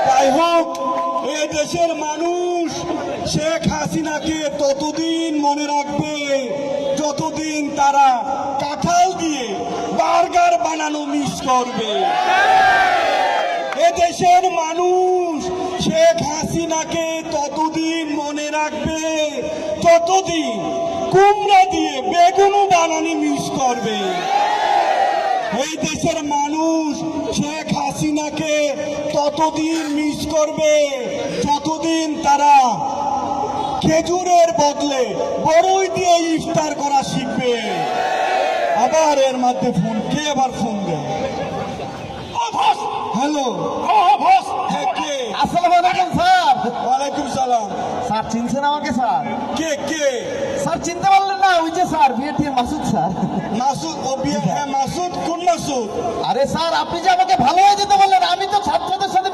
যাই হোক, এ দেশের মানুষ শেখ হাসিনাকে ততদিন মনে রাখবে যতদিন তারা কাঁঠাল দিয়ে বার্গার বানানো মিস করবে। এ দেশের মানুষ শেখ হাসিনাকে ততদিন মনে রাখবে যতদিন কুমড়া দিয়ে বেগুন বানানি মিস করবে। এই দেশের মানুষ শেখ হাসিনাকে ততদিন মিস করবে যতদিন তারা খেজুরের বদলে বড়ই দিয়ে ইফতার করা শিখবে। আবার এর মধ্যে ফোন, কে আবার ফোন দেয়? হ্যালো, কে? আসসালামু আলাইকুম স্যার। ওয়ালাইকুম সালাম। স্যার চিনছেন আমাকে স্যার? কে কে? স্যার চিনতে পারলেন না? ওই যে স্যার বিএটির মাসুদ স্যার। মাসুদ? ও বিয়ে? হ্যাঁ মাসুদ। কোন মাসুদ? আরে স্যার আপনি যে আমাকে ভালো হয়ে যেতে বললেন, আমি তো ছাত্রদের সাথে